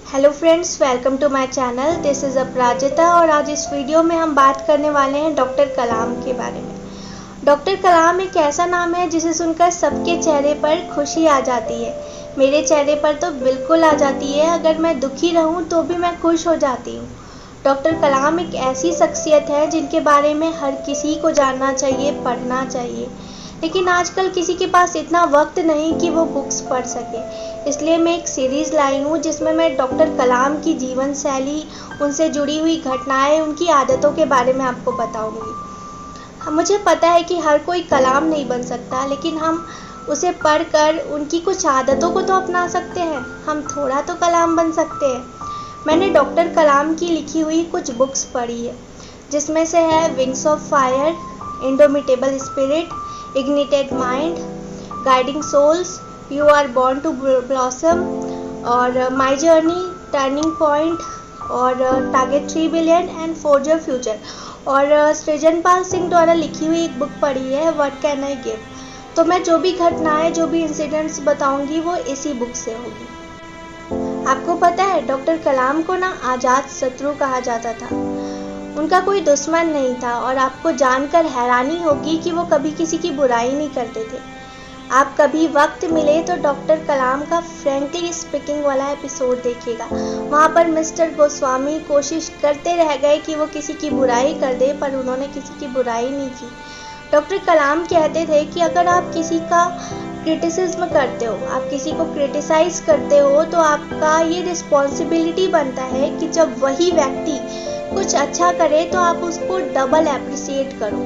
Hello friends, welcome to my channel. This is Aparajita और आज इस वीडियो में हम बात करने वाले हैं डॉक्टर कलाम के बारे में। डॉक्टर कलाम एक ऐसा नाम है जिसे सुनकर सबके चेहरे पर खुशी आ जाती है। मेरे चेहरे पर तो बिल्कुल आ जाती है। अगर मैं दुखी रहूं तो भी मैं खुश हो जाती हूँ। डॉक्टर कलाम एक ऐसी शख्सियत है जिनके बारे में हर किसी को जानना चाहिए, पढ़ना चाहिए। लेकिन आजकल किसी के पास इतना वक्त नहीं कि वो बुक्स पढ़ सके। इसलिए मैं एक सीरीज़ लाई हूँ जिसमें मैं डॉक्टर कलाम की जीवन शैली, उनसे जुड़ी हुई घटनाएं, उनकी आदतों के बारे में आपको बताऊँगी। मुझे पता है कि हर कोई कलाम नहीं बन सकता, लेकिन हम उसे पढ़कर उनकी कुछ आदतों को तो अपना सकते हैं। हम थोड़ा तो कलाम बन सकते हैं। मैंने डॉक्टर कलाम की लिखी हुई कुछ बुक्स पढ़ी है, जिसमें से है wings of fire, indomitable spirit, ignited mind, guiding souls, you are born to blossom और माई जर्नी, टर्निंग पॉइंट और target 3 billion and for your future. और सृजनपाल सिंह द्वारा लिखी हुई एक बुक पढ़ी है, व्हाट कैन आई गिव। तो मैं जो भी घटनाएं, जो भी इंसिडेंट्स बताऊंगी वो इसी बुक से होगी। आपको पता है डॉक्टर कलाम को ना आज़ाद शत्रु कहा जाता था। उनका कोई दुश्मन नहीं था और आपको जानकर हैरानी होगी कि वो कभी किसी की बुराई नहीं करते थे। आप कभी वक्त मिले तो डॉक्टर कलाम का फ्रैंकली स्पीकिंग वाला एपिसोड देखिएगा। वहाँ पर मिस्टर गोस्वामी कोशिश करते रह गए कि वो किसी की बुराई कर दे, पर उन्होंने किसी की बुराई नहीं की। डॉक्टर कलाम कहते थे कि अगर आप किसी का क्रिटिसिज्म करते हो, आप किसी को क्रिटिसाइज करते हो, तो आपका ये रिस्पॉन्सिबिलिटी बनता है कि जब वही व्यक्ति कुछ अच्छा करे तो आप उसको डबल अप्रिशिएट करो।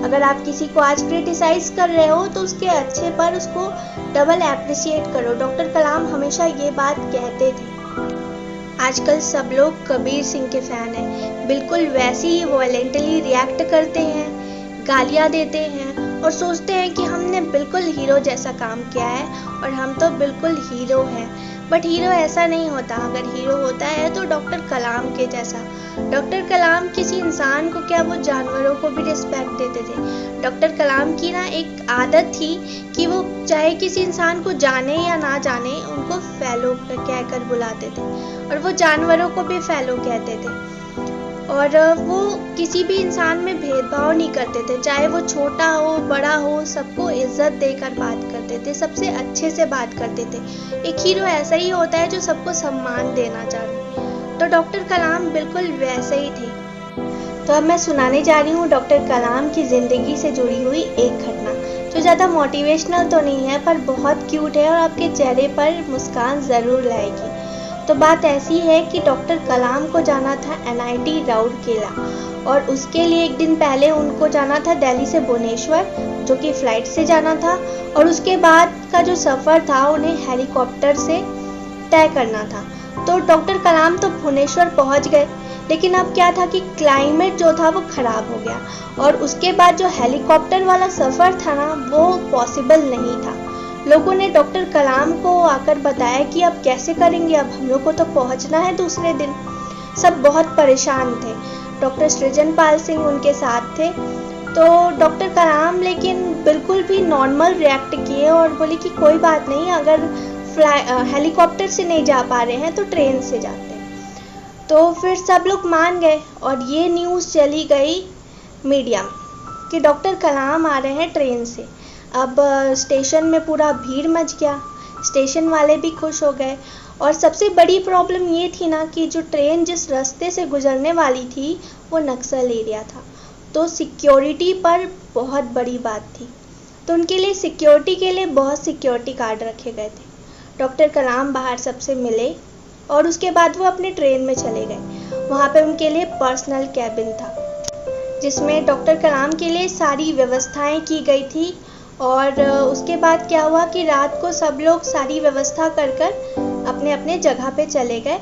अगर आप किसी को आज क्रिटिसाइज कर रहे हो तो उसके अच्छे पर उसको डबल अप्रिशिएट करो। डॉक्टर कलाम हमेशा ये बात कहते थे। आजकल सब लोग कबीर सिंह के फैन हैं, बिल्कुल वैसे ही वॉलेंटली रिएक्ट करते हैं, गालियाँ देते हैं और सोचते हैं कि हमने बिल्कुल हीरो जैसा काम किया है और हम तो बिल्कुल हीरो हैं। बट हीरो ऐसा नहीं होता। अगर हीरो होता है तो डॉक्टर कलाम के जैसा। डॉक्टर कलाम किसी इंसान को क्या, वो जानवरों को भी रिस्पेक्ट देते थे। डॉक्टर कलाम की ना एक आदत थी कि वो चाहे किसी इंसान को जाने या ना जाने, उनको फेलो कहकर बुलाते थे और वो जानवरों को भी फेलो कहते थे। और वो किसी भी इंसान में भेदभाव नहीं करते थे, चाहे वो छोटा हो बड़ा हो, सबको इज्जत देकर बात करते थे, सबसे अच्छे से बात करते थे। एक हीरो ऐसा ही होता है जो सबको सम्मान देना चाहे। तो डॉक्टर कलाम बिल्कुल वैसे ही थे। तो अब मैं सुनाने जा रही हूँ डॉक्टर कलाम की ज़िंदगी से जुड़ी हुई एक घटना, जो ज़्यादा मोटिवेशनल तो नहीं है पर बहुत क्यूट है और आपके चेहरे पर मुस्कान ज़रूर लाएगी। तो बात ऐसी है कि डॉक्टर कलाम को जाना था NIT राउरकेला और उसके लिए एक दिन पहले उनको जाना था दिल्ली से भुवनेश्वर, जो कि फ़्लाइट से जाना था। और उसके बाद का जो सफ़र था उन्हें हेलीकॉप्टर से तय करना था। तो डॉक्टर कलाम तो भुवनेश्वर पहुंच गए, लेकिन अब क्या था कि क्लाइमेट जो था वो ख़राब हो गया और उसके बाद जो हेलीकॉप्टर वाला सफ़र था ना, वो पॉसिबल नहीं था। लोगों ने डॉक्टर कलाम को आकर बताया कि अब कैसे करेंगे, अब हम लोग को तो पहुंचना है दूसरे दिन। सब बहुत परेशान थे। डॉक्टर सृजनपाल सिंह उनके साथ थे। तो डॉक्टर कलाम लेकिन बिल्कुल भी नॉर्मल रिएक्ट किए और बोले कि कोई बात नहीं, अगर हेलीकॉप्टर से नहीं जा पा रहे हैं तो ट्रेन से जाते हैं। तो फिर सब लोग मान गए और ये न्यूज़ चली गई मीडिया में कि डॉक्टर कलाम आ रहे हैं ट्रेन से। अब स्टेशन में पूरा भीड़ मच गया, स्टेशन वाले भी खुश हो गए। और सबसे बड़ी प्रॉब्लम ये थी ना कि जो ट्रेन जिस रास्ते से गुजरने वाली थी वो नक्सल एरिया था, तो सिक्योरिटी पर बहुत बड़ी बात थी। तो उनके लिए सिक्योरिटी के लिए बहुत सिक्योरिटी गार्ड रखे गए थे। डॉक्टर कलाम बाहर सबसे मिले और उसके बाद वो अपने ट्रेन में चले गए। वहाँ पे उनके लिए पर्सनल कैबिन था, जिसमें डॉक्टर कलाम के लिए सारी व्यवस्थाएं की गई थी। और उसके बाद क्या हुआ कि रात को सब लोग सारी व्यवस्था कर अपने अपने जगह पे चले गए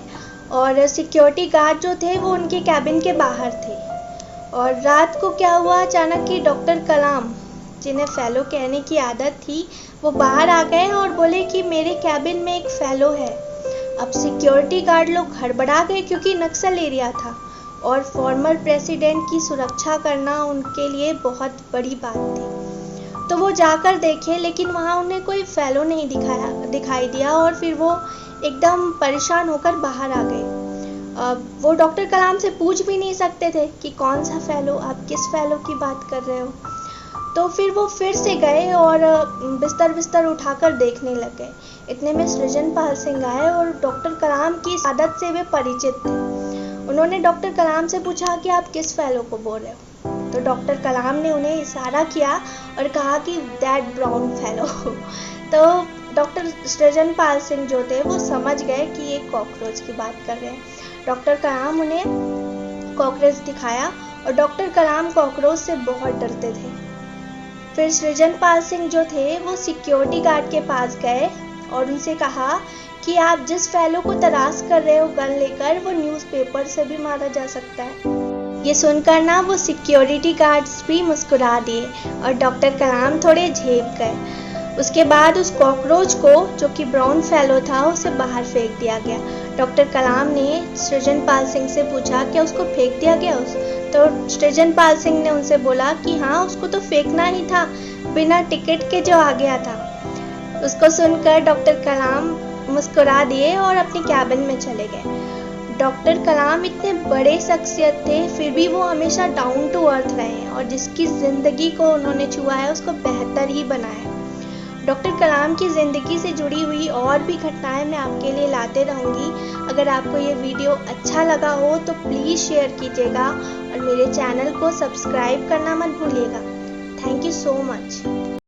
और सिक्योरिटी गार्ड जो थे वो उनके कैबिन के बाहर थे। और रात को क्या हुआ, अचानक कि डॉक्टर कलाम, जिन्हें फेलो कहने की आदत थी, वो बाहर आ गए और बोले कि मेरे कैबिन में एक फेलो है। अब सिक्योरिटी गार्ड लोग हड़बड़ा गए क्योंकि नक्सल एरिया था और फॉर्मर प्रेसिडेंट की सुरक्षा करना उनके लिए बहुत बड़ी बात थी। तो वो जाकर देखे, लेकिन वहाँ उन्हें कोई फेलो नहीं दिखाई दिया और फिर वो एकदम परेशान होकर बाहर आ गए। वो डॉक्टर कलाम से पूछ भी नहीं सकते थे कि कौन सा फेलो, आप किस फेलो की बात कर रहे हो। तो फिर वो फिर से गए और बिस्तर उठाकर देखने लग गए। इतने में सृजनपाल सिंह आए और डॉक्टर कलाम की इस आदत से वे परिचित थे। उन्होंने डॉक्टर कलाम से पूछा कि आप किस फेलो को बोल रहे हो। तो डॉक्टर कलाम ने उन्हें इशारा किया और कहा कि दैट ब्राउन फेलो। तो डॉक्टर सृजनपाल सिंह जो थे वो समझ गए कि ये कॉकरोच की बात कर रहे हैं। डॉक्टर कलाम उन्हें कॉकरोच दिखाया और डॉक्टर कलाम कॉकरोच से बहुत डरते थे। फिर सृजनपाल सिंह जो थे वो सिक्योरिटी गार्ड के पास गए और उनसे कहा कि आप जिस फेलो को तलाश कर रहे हो गन लेकर, वो न्यूज़पेपर से भी मारा जा सकता है। ये सुनकर ना वो सिक्योरिटी गार्ड्स भी मुस्कुरा दिए और डॉक्टर कलाम थोड़े झेप गए। उसके बाद उस कॉकरोच को, जो कि ब्राउन फेलो था, उसे बाहर फेंक दिया गया। डॉक्टर कलाम ने सृजनपाल सिंह से पूछा क्या उसको फेंक दिया गया? तो सृजनपाल सिंह ने उनसे बोला कि हाँ, उसको तो फेंकना ही था, बिना टिकट के जो आ गया था। उसको सुनकर डॉक्टर कलाम मुस्कुरा दिए और अपने कैबिन में चले गए। डॉक्टर कलाम इतने बड़े शख्सियत थे, फिर भी वो हमेशा डाउन टू अर्थ रहे हैं और जिसकी ज़िंदगी को उन्होंने छुआ है उसको बेहतर ही बनाया। डॉक्टर कलाम की ज़िंदगी से जुड़ी हुई और भी घटनाएं मैं आपके लिए लाते रहूँगी। अगर आपको ये वीडियो अच्छा लगा हो तो प्लीज़ शेयर कीजिएगा और मेरे चैनल को सब्सक्राइब करना मत भूलिएगा। Thank you so much.